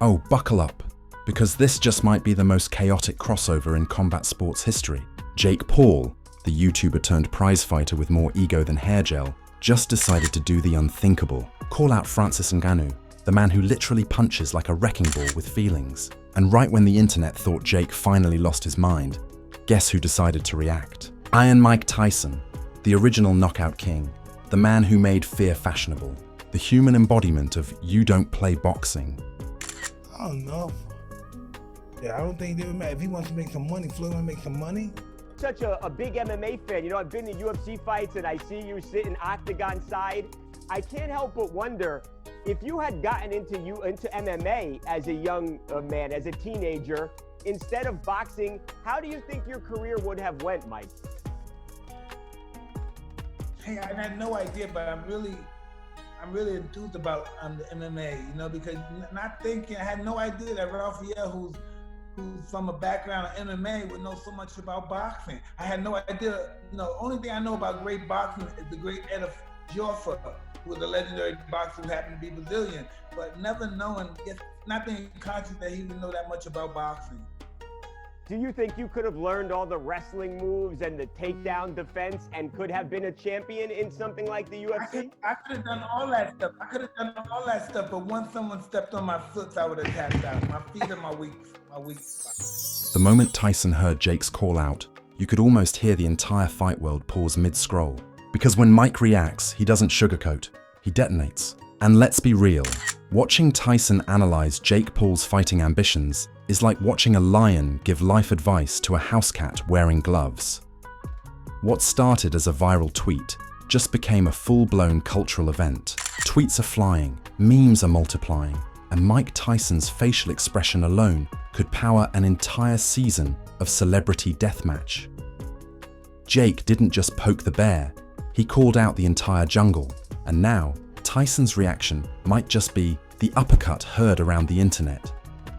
Oh, buckle up, because this just might be the most chaotic crossover in combat sports history. Jake Paul, the YouTuber turned prize fighter with more ego than hair gel, just decided to do the unthinkable. Call out Francis Ngannou, the man who literally punches like a wrecking ball with feelings. And right when the internet thought Jake finally lost his mind, guess who decided to react? Iron Mike Tyson, the original knockout king, the man who made fear fashionable, the human embodiment of you don't play boxing. I don't know. Yeah, I don't think they would matter. If he wants to make some money, Floyd wants to make some money. Such a big MMA fan. You know, I've been to UFC fights and I see you sitting octagon side. I can't help but wonder, if you had gotten into MMA as a young man, as a teenager, instead of boxing, how do you think your career would have went, Mike? Hey, I had no idea, but I'm really enthused about the MMA, you know, because not thinking, I had no idea that Raphael, who's from a background of MMA, would know so much about boxing. I had no idea, you know, only thing I know about great boxing is the great Ed Joffa, who was a legendary boxer who happened to be Brazilian, but never knowing, not being conscious that he would know that much about boxing. Do you think you could have learned all the wrestling moves and the takedown defense and could have been a champion in something like the UFC? I could have done all that stuff. But once someone stepped on my foot, I would have tapped out. My feet are my weak spot. The moment Tyson heard Jake's call out, you could almost hear the entire fight world pause mid-scroll. Because when Mike reacts, he doesn't sugarcoat, he detonates. And let's be real, watching Tyson analyze Jake Paul's fighting ambitions is like watching a lion give life advice to a house cat wearing gloves. What started as a viral tweet just became a full-blown cultural event. Tweets are flying, memes are multiplying, and Mike Tyson's facial expression alone could power an entire season of celebrity deathmatch. Jake didn't just poke the bear, he called out the entire jungle, and now Tyson's reaction might just be the uppercut heard around the internet.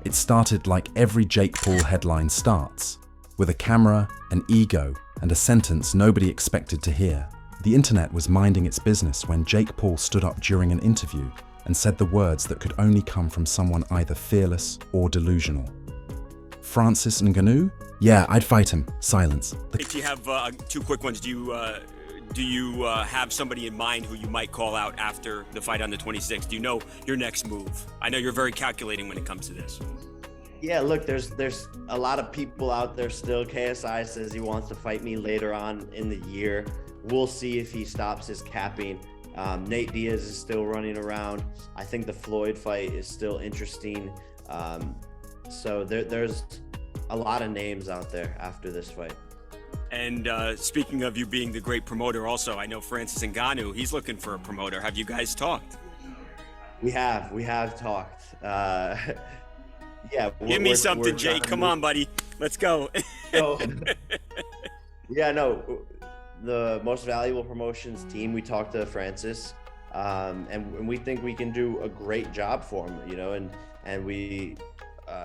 It started like every Jake Paul headline starts, with a camera, an ego, and a sentence nobody expected to hear. The internet was minding its business when Jake Paul stood up during an interview and said the words that could only come from someone either fearless or delusional. Francis Ngannou? Yeah, I'd fight him. Silence. If you have two quick ones, do you have somebody in mind who you might call out after the fight on the 26th? Do you know your next move? I know you're very calculating when it comes to this. Yeah, look, there's a lot of people out there still. KSI says he wants to fight me later on in the year. We'll see if he stops his capping. Nate Diaz is still running around. I think the Floyd fight is still interesting. So there's a lot of names out there after this fight. And speaking of you being the great promoter also, I know Francis Ngannou, he's looking for a promoter. Have you guys talked? We have talked. Yeah. Give me something, Jake. Come on, buddy. Let's go. Yeah, no, the Most Valuable Promotions team, we talked to Francis, and we think we can do a great job for him, you know, and we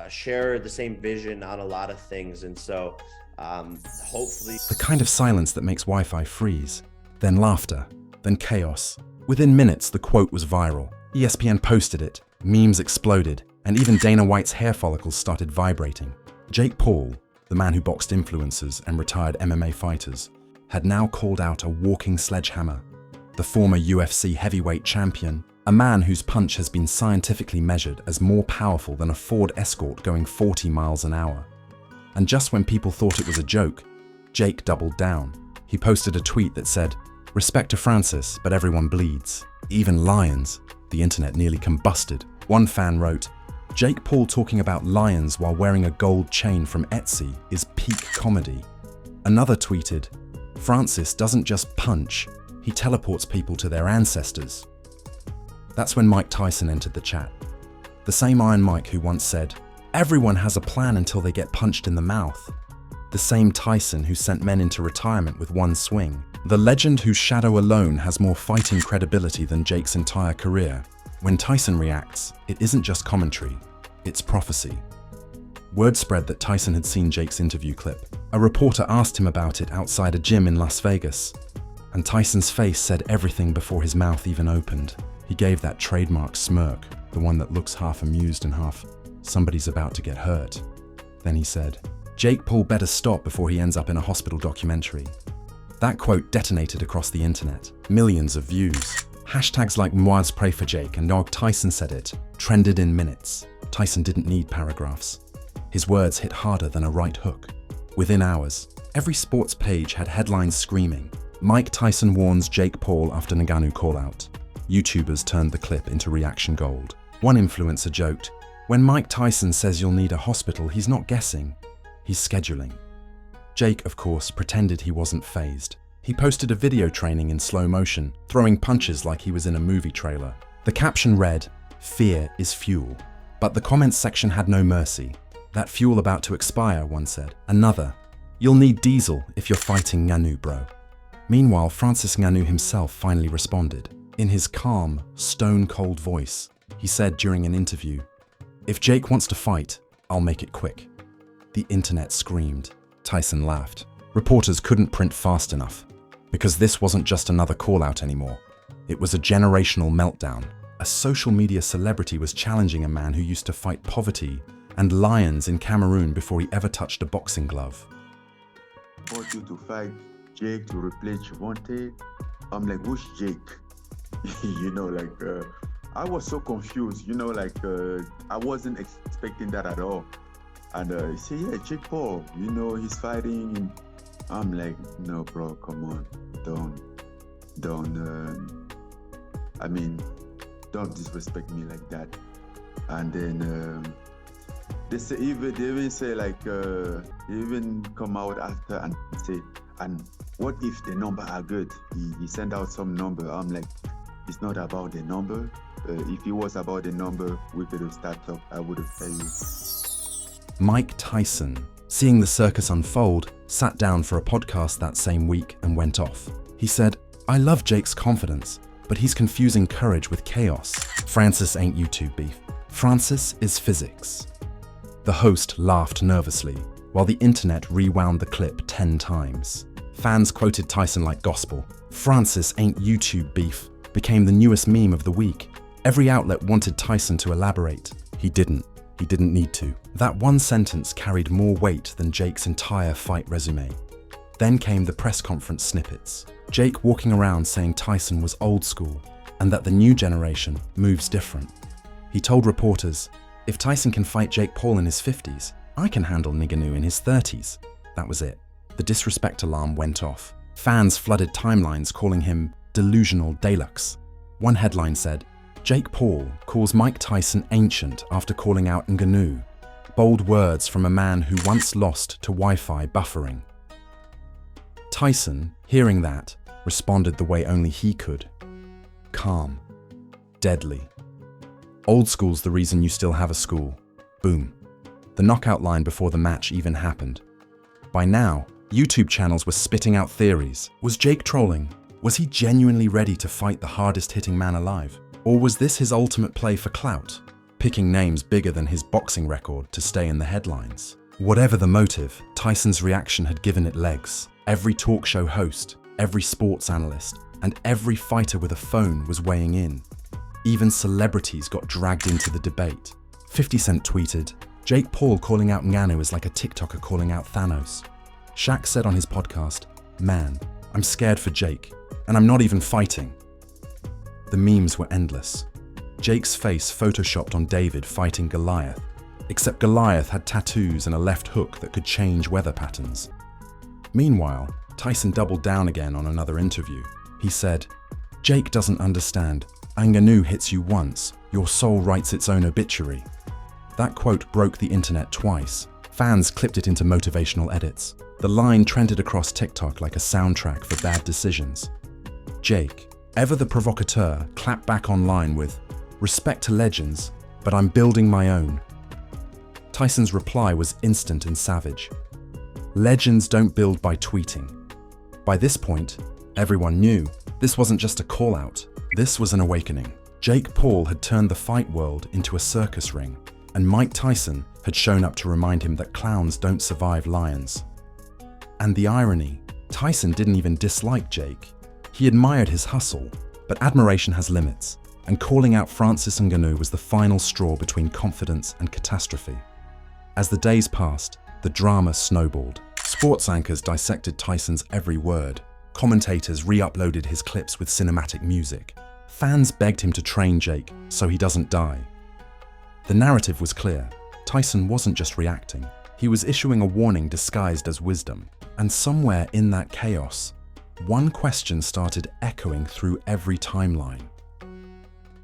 share the same vision on a lot of things. And so hopefully... The kind of silence that makes Wi-Fi freeze, then laughter, then chaos. Within minutes, the quote was viral. ESPN posted it, memes exploded, and even Dana White's hair follicles started vibrating. Jake Paul, the man who boxed influencers and retired MMA fighters, had now called out a walking sledgehammer. The former UFC heavyweight champion, a man whose punch has been scientifically measured as more powerful than a Ford Escort going 40 miles an hour. And just when people thought it was a joke, Jake doubled down. He posted a tweet that said, "Respect to Francis, but everyone bleeds. Even lions." The internet nearly combusted. One fan wrote, "Jake Paul talking about lions while wearing a gold chain from Etsy is peak comedy." Another tweeted, "Francis doesn't just punch, he teleports people to their ancestors." That's when Mike Tyson entered the chat. The same Iron Mike who once said, "Everyone has a plan until they get punched in the mouth." The same Tyson who sent men into retirement with one swing. The legend whose shadow alone has more fighting credibility than Jake's entire career. When Tyson reacts, it isn't just commentary, it's prophecy. Word spread that Tyson had seen Jake's interview clip. A reporter asked him about it outside a gym in Las Vegas, and Tyson's face said everything before his mouth even opened. He gave that trademark smirk, the one that looks half amused and half somebody's about to get hurt. Then he said, Jake Paul better stop before he ends up in a hospital documentary. That quote detonated across the internet, millions of views. Hashtags like Moise pray for Jake and Nog Tyson said it trended in minutes. Tyson didn't need paragraphs. His words hit harder than a right hook. Within hours, every sports page had headlines screaming, Mike Tyson warns Jake Paul after Ngannou callout. YouTubers turned the clip into reaction gold. One influencer joked, when Mike Tyson says you'll need a hospital, he's not guessing, he's scheduling. Jake, of course, pretended he wasn't fazed. He posted a video training in slow motion, throwing punches like he was in a movie trailer. The caption read, "Fear is fuel." But the comments section had no mercy. That fuel about to expire, one said. Another, "You'll need diesel if you're fighting Ngannou, bro." Meanwhile, Francis Ngannou himself finally responded. In his calm, stone-cold voice, he said during an interview, "If Jake wants to fight, I'll make it quick." The internet screamed. Tyson laughed. Reporters couldn't print fast enough, because this wasn't just another call-out anymore. It was a generational meltdown. A social media celebrity was challenging a man who used to fight poverty and lions in Cameroon before he ever touched a boxing glove. I want you to fight Jake to replace Javante. I'm like, who's Jake? I was so confused, I wasn't expecting that at all. And he said, yeah, Jake Paul, he's fighting. I'm like, no, bro, come on, don't disrespect me like that. And then they even say they even come out after and say, and what if the number are good? He sent out some number. I'm like, it's not about the number. If it was about the number, we could have started up. I would have told you. Mike Tyson, seeing the circus unfold, sat down for a podcast that same week and went off. He said, I love Jake's confidence, but he's confusing courage with chaos. Francis ain't YouTube beef. Francis is physics. The host laughed nervously, while the internet rewound the clip 10 times. Fans quoted Tyson like gospel. Francis ain't YouTube beef became the newest meme of the week. Every outlet wanted Tyson to elaborate. He didn't. He didn't need to. That one sentence carried more weight than Jake's entire fight resume. Then came the press conference snippets. Jake walking around saying Tyson was old school and that the new generation moves different. He told reporters, if Tyson can fight Jake Paul in his 50s, I can handle Ngannou in his 30s. That was it. The disrespect alarm went off. Fans flooded timelines calling him delusional deluxe. One headline said, Jake Paul calls Mike Tyson ancient after calling out Ngannou. Bold words from a man who once lost to Wi-Fi buffering. Tyson, hearing that, responded the way only he could. Calm. Deadly. Old school's the reason you still have a school. Boom. The knockout line before the match even happened. By now, YouTube channels were spitting out theories. Was Jake trolling? Was he genuinely ready to fight the hardest-hitting man alive? Or was this his ultimate play for clout, picking names bigger than his boxing record to stay in the headlines? Whatever the motive, Tyson's reaction had given it legs. Every talk show host, every sports analyst, and every fighter with a phone was weighing in. Even celebrities got dragged into the debate. 50 Cent tweeted, Jake Paul calling out Ngannou is like a TikToker calling out Thanos. Shaq said on his podcast, man, I'm scared for Jake, and I'm not even fighting. The memes were endless. Jake's face photoshopped on David fighting Goliath, except Goliath had tattoos and a left hook that could change weather patterns. Meanwhile, Tyson doubled down again on another interview. He said, Jake doesn't understand. Ngannou hits you once, your soul writes its own obituary. That quote broke the internet twice. Fans clipped it into motivational edits. The line trended across TikTok like a soundtrack for bad decisions. Jake, ever the provocateur, clapped back online with, respect to legends, but I'm building my own. Tyson's reply was instant and savage. Legends don't build by tweeting. By this point, everyone knew this wasn't just a call-out. This was an awakening. Jake Paul had turned the fight world into a circus ring, and Mike Tyson had shown up to remind him that clowns don't survive lions. And the irony, Tyson didn't even dislike Jake. He admired his hustle, but admiration has limits. and calling out Francis Ngannou was the final straw between confidence and catastrophe. As the days passed, the drama snowballed. Sports anchors dissected Tyson's every word. Commentators re-uploaded his clips with cinematic music. Fans begged him to train Jake so he doesn't die. The narrative was clear. Tyson wasn't just reacting. He was issuing a warning disguised as wisdom. And somewhere in that chaos, one question started echoing through every timeline.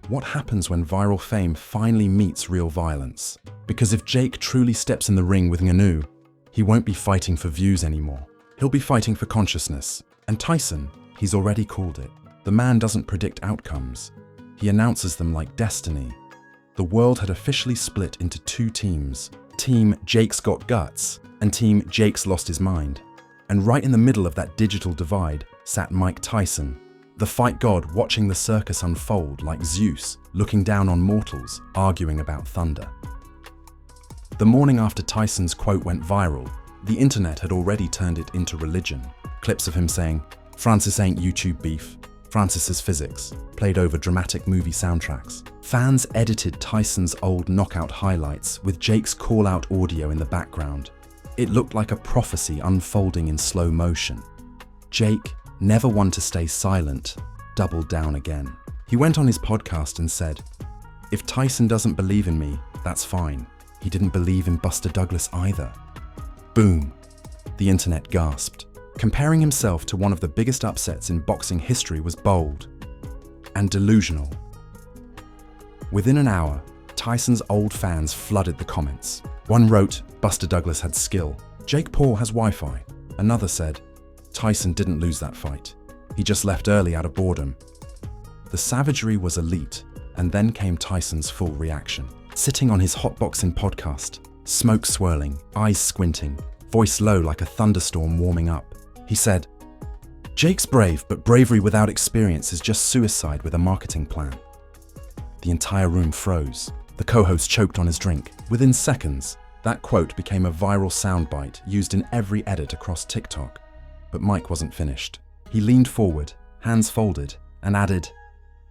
What happens when viral fame finally meets real violence? Because if Jake truly steps in the ring with Ngannou, he won't be fighting for views anymore. He'll be fighting for consciousness. And Tyson, he's already called it. The man doesn't predict outcomes. He announces them like destiny. The world had officially split into two teams. Team Jake's got guts and Team Jake's lost his mind. And right in the middle of that digital divide sat Mike Tyson, the fight god watching the circus unfold like Zeus, looking down on mortals, arguing about thunder. The morning after Tyson's quote went viral, the internet had already turned it into religion. Clips of him saying, "Francis ain't YouTube beef, Francis is physics," played over dramatic movie soundtracks. Fans edited Tyson's old knockout highlights with Jake's call-out audio in the background. It looked like a prophecy unfolding in slow motion. Jake, never one to stay silent, doubled down again. He went on his podcast and said, "If Tyson doesn't believe in me, that's fine. He didn't believe in Buster Douglas either." Boom. The internet gasped. Comparing himself to one of the biggest upsets in boxing history was bold and delusional. Within an hour, Tyson's old fans flooded the comments. One wrote, "Buster Douglas had skill. Jake Paul has Wi-Fi." Another said, "Tyson didn't lose that fight. He just left early out of boredom." The savagery was elite, and then came Tyson's full reaction. Sitting on his hotboxing podcast, smoke swirling, eyes squinting, voice low like a thunderstorm warming up, he said, "Jake's brave, but bravery without experience is just suicide with a marketing plan." The entire room froze. The co-host choked on his drink. Within seconds, that quote became a viral soundbite used in every edit across TikTok. But Mike wasn't finished. He leaned forward, hands folded, and added,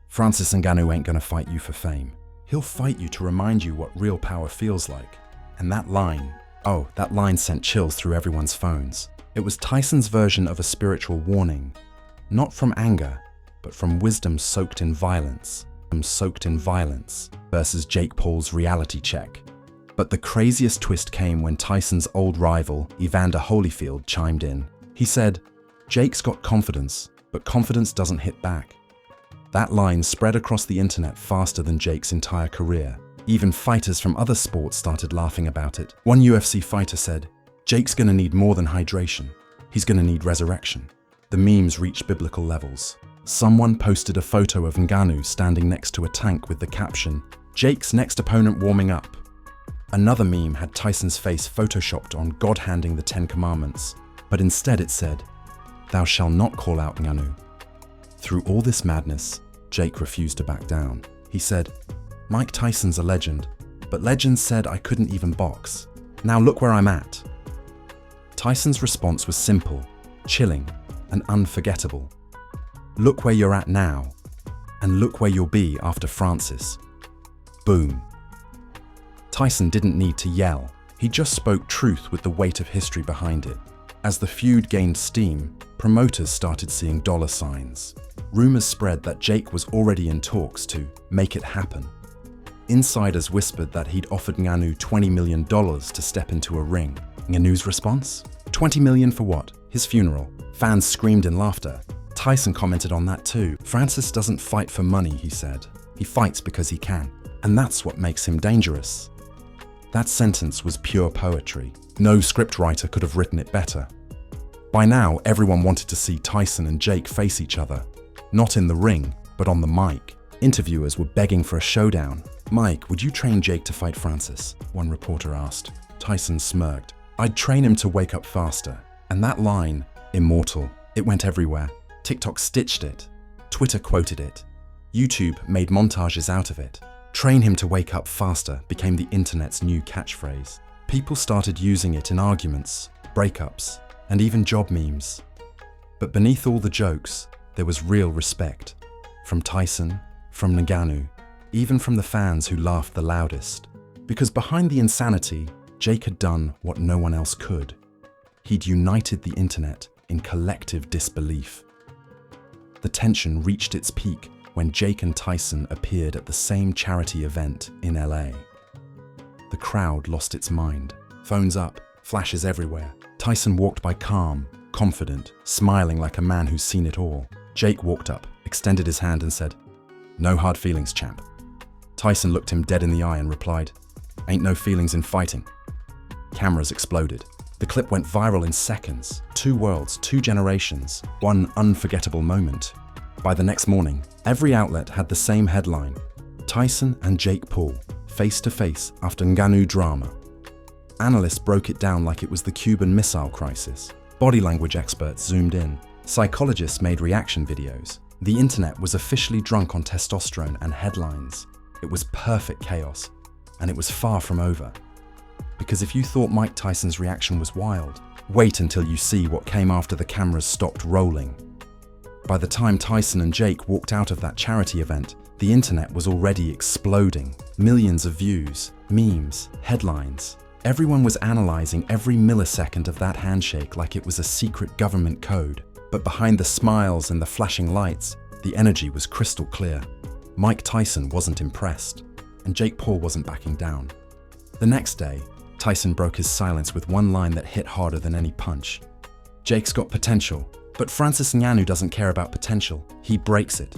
"Francis Ngannou ain't gonna fight you for fame. He'll fight you to remind you what real power feels like." And that line sent chills through everyone's phones. It was Tyson's version of a spiritual warning, not from anger, but from wisdom soaked in violence versus Jake Paul's reality check. But the craziest twist came when Tyson's old rival, Evander Holyfield, chimed in. He said, "Jake's got confidence, but confidence doesn't hit back." That line spread across the internet faster than Jake's entire career. Even fighters from other sports started laughing about it. One UFC fighter said, "Jake's gonna need more than hydration. He's gonna need resurrection." The memes reached biblical levels. Someone posted a photo of Ngannou standing next to a tank with the caption, "Jake's next opponent warming up." Another meme had Tyson's face photoshopped on God handing the 10 Commandments, but instead it said, "Thou shalt not call out Ngannou." Through all this madness, Jake refused to back down. He said, "Mike Tyson's a legend, but legends said I couldn't even box. Now look where I'm at." Tyson's response was simple, chilling, and unforgettable. "Look where you're at now, and look where you'll be after Francis." Boom. Tyson didn't need to yell. He just spoke truth with the weight of history behind it. As the feud gained steam, promoters started seeing dollar signs. Rumors spread that Jake was already in talks to make it happen. Insiders whispered that he'd offered Ngannou $20 million to step into a ring. Ngannou's response? $20 million for what? His funeral. Fans screamed in laughter. Tyson commented on that too. "Francis doesn't fight for money," he said. "He fights because he can. And that's what makes him dangerous." That sentence was pure poetry. No scriptwriter could have written it better. By now, everyone wanted to see Tyson and Jake face each other. Not in the ring, but on the mic. Interviewers were begging for a showdown. "Mike, would you train Jake to fight Francis?" one reporter asked. Tyson smirked. "I'd train him to wake up faster." And that line, immortal, it went everywhere. TikTok stitched it. Twitter quoted it. YouTube made montages out of it. "Train him to wake up faster" became the internet's new catchphrase. People started using it in arguments, breakups, and even job memes. But beneath all the jokes, there was real respect. From Tyson, from Ngannou, even from the fans who laughed the loudest. Because behind the insanity, Jake had done what no one else could. He'd united the internet in collective disbelief. The tension reached its peak when Jake and Tyson appeared at the same charity event in LA. The crowd lost its mind. Phones up, flashes everywhere. Tyson walked by calm, confident, smiling like a man who's seen it all. Jake walked up, extended his hand and said, "No hard feelings, champ." Tyson looked him dead in the eye and replied, "Ain't no feelings in fighting." Cameras exploded. The clip went viral in seconds. 2 worlds, 2 generations, one unforgettable moment. By the next morning, every outlet had the same headline: Tyson and Jake Paul, face to face after Ngannou drama. Analysts broke it down like it was the Cuban Missile Crisis. Body language experts zoomed in. Psychologists made reaction videos. The internet was officially drunk on testosterone and headlines. It was perfect chaos, and it was far from over. Because if you thought Mike Tyson's reaction was wild, wait until you see what came after the cameras stopped rolling. By the time Tyson and Jake walked out of that charity event, the internet was already exploding. Millions of views, memes, headlines. Everyone was analyzing every millisecond of that handshake like it was a secret government code. But behind the smiles and the flashing lights, the energy was crystal clear. Mike Tyson wasn't impressed, and Jake Paul wasn't backing down. The next day, Tyson broke his silence with one line that hit harder than any punch. "Jake's got potential, but Francis Ngannou doesn't care about potential. He breaks it."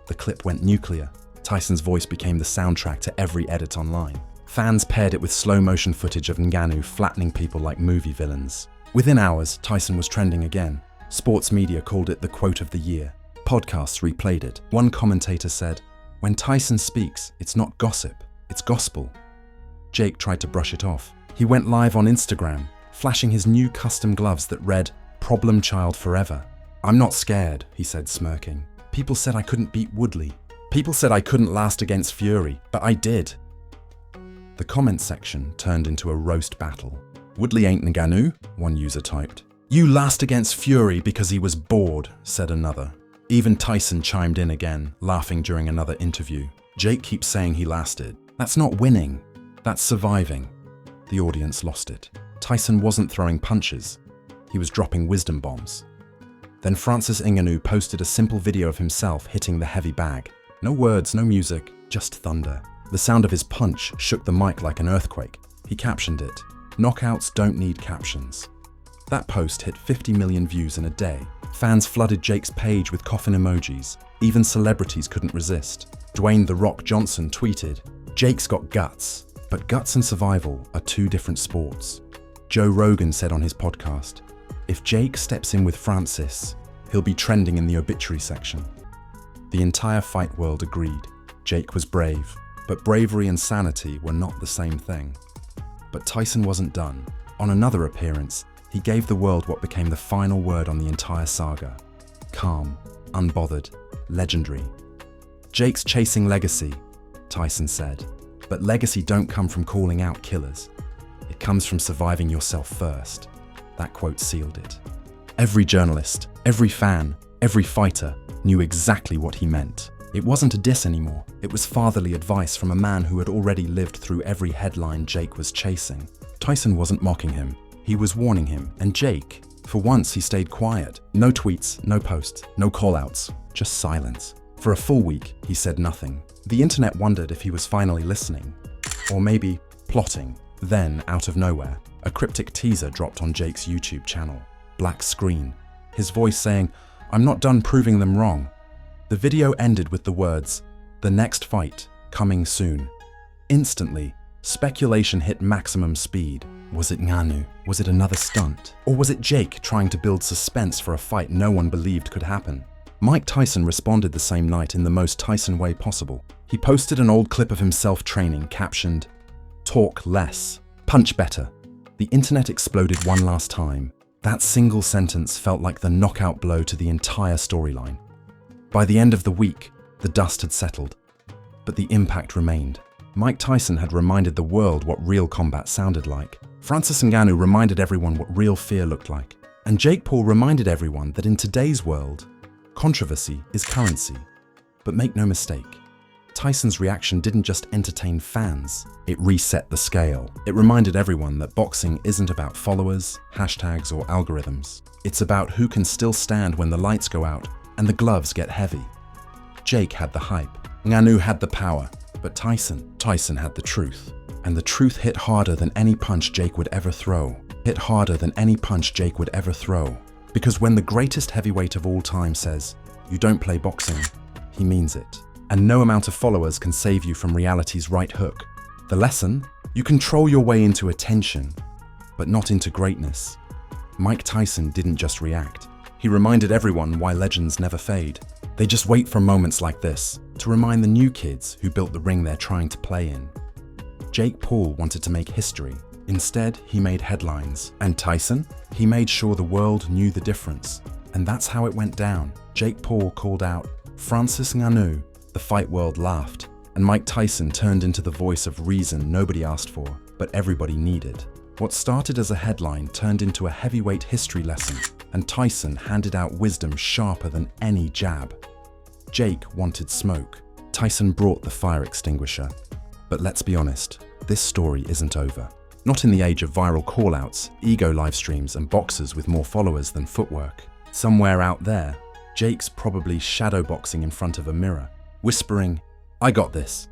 The clip went nuclear. Tyson's voice became the soundtrack to every edit online. Fans paired it with slow-motion footage of Ngannou flattening people like movie villains. Within hours, Tyson was trending again. Sports media called it the quote of the year. Podcasts replayed it. One commentator said, "When Tyson speaks, it's not gossip, it's gospel." Jake tried to brush it off. He went live on Instagram, flashing his new custom gloves that read, "Problem Child Forever." "I'm not scared," he said, smirking. "People said I couldn't beat Woodley. People said I couldn't last against Fury, but I did." The comment section turned into a roast battle. "Woodley ain't Ngannou," one user typed. "You last against Fury because he was bored," said another. Even Tyson chimed in again, laughing during another interview. "Jake keeps saying he lasted. That's not winning. That's surviving." The audience lost it. Tyson wasn't throwing punches. He was dropping wisdom bombs. Then Francis Ngannou posted a simple video of himself hitting the heavy bag. No words, no music, just thunder. The sound of his punch shook the mic like an earthquake. He captioned it, "Knockouts don't need captions." That post hit 50 million views in a day. Fans flooded Jake's page with coffin emojis. Even celebrities couldn't resist. Dwayne "The Rock" Johnson tweeted, "Jake's got guts, but guts and survival are 2 different sports." Joe Rogan said on his podcast, "If Jake steps in with Francis, he'll be trending in the obituary section." The entire fight world agreed. Jake was brave, but bravery and sanity were not the same thing. But Tyson wasn't done. On another appearance, he gave the world what became the final word on the entire saga. Calm, unbothered, legendary. "Jake's chasing legacy," Tyson said. "But legacy don't come from calling out killers. It comes from surviving yourself first." That quote sealed it. Every journalist, every fan, every fighter knew exactly what he meant. It wasn't a diss anymore. It was fatherly advice from a man who had already lived through every headline Jake was chasing. Tyson wasn't mocking him. He was warning him. And Jake, for once, he stayed quiet. No tweets, no posts, no callouts, just silence. For a full week, he said nothing. The internet wondered if he was finally listening. Or maybe plotting. Then, out of nowhere, a cryptic teaser dropped on Jake's YouTube channel. Black screen. His voice saying, "I'm not done proving them wrong." The video ended with the words, "The next fight, coming soon." Instantly, speculation hit maximum speed. Was it Ngannou? Was it another stunt? Or was it Jake trying to build suspense for a fight no one believed could happen? Mike Tyson responded the same night in the most Tyson way possible. He posted an old clip of himself training captioned, "Talk less, punch better." The internet exploded one last time. That single sentence felt like the knockout blow to the entire storyline. By the end of the week, the dust had settled, but the impact remained. Mike Tyson had reminded the world what real combat sounded like. Francis Ngannou reminded everyone what real fear looked like. And Jake Paul reminded everyone that in today's world, controversy is currency. But make no mistake, Tyson's reaction didn't just entertain fans, it reset the scale. It reminded everyone that boxing isn't about followers, hashtags, or algorithms. It's about who can still stand when the lights go out and the gloves get heavy. Jake had the hype, Ngannou had the power, but Tyson had the truth. And the truth hit harder than any punch Jake would ever throw. Hit harder than any punch Jake would ever throw. Because when the greatest heavyweight of all time says, "You don't play boxing," he means it. And no amount of followers can save you from reality's right hook. The lesson? You control your way into attention, but not into greatness. Mike Tyson didn't just react. He reminded everyone why legends never fade. They just wait for moments like this to remind the new kids who built the ring they're trying to play in. Jake Paul wanted to make history. Instead, he made headlines. And Tyson? He made sure the world knew the difference. And that's how it went down. Jake Paul called out, "Francis Ngannou." The fight world laughed. And Mike Tyson turned into the voice of reason nobody asked for, but everybody needed. What started as a headline turned into a heavyweight history lesson, and Tyson handed out wisdom sharper than any jab. Jake wanted smoke. Tyson brought the fire extinguisher. But let's be honest, this story isn't over. Not in the age of viral callouts, ego live streams, and boxers with more followers than footwork. Somewhere out there, Jake's probably shadowboxing in front of a mirror, whispering, "I got this,"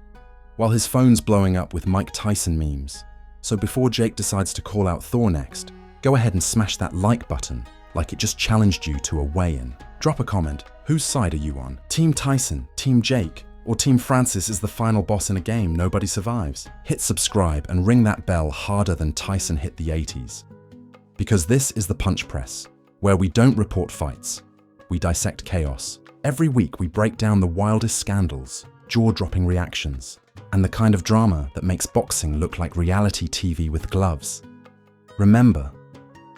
while his phone's blowing up with Mike Tyson memes. So before Jake decides to call out Thor next, go ahead and smash that like button like it just challenged you to a weigh-in. Drop a comment. Whose side are you on? Team Tyson, Team Jake, or Team Francis is the final boss in a game nobody survives? Hit subscribe and ring that bell harder than Tyson hit the 80s. Because this is the Punch Press, where we don't report fights, we dissect chaos. Every week we break down the wildest scandals, jaw-dropping reactions, and the kind of drama that makes boxing look like reality TV with gloves. Remember,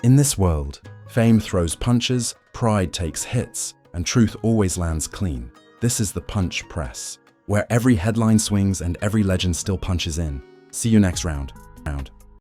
in this world, fame throws punches, pride takes hits, and truth always lands clean. This is the Punch Press, where every headline swings and every legend still punches in. See you next round.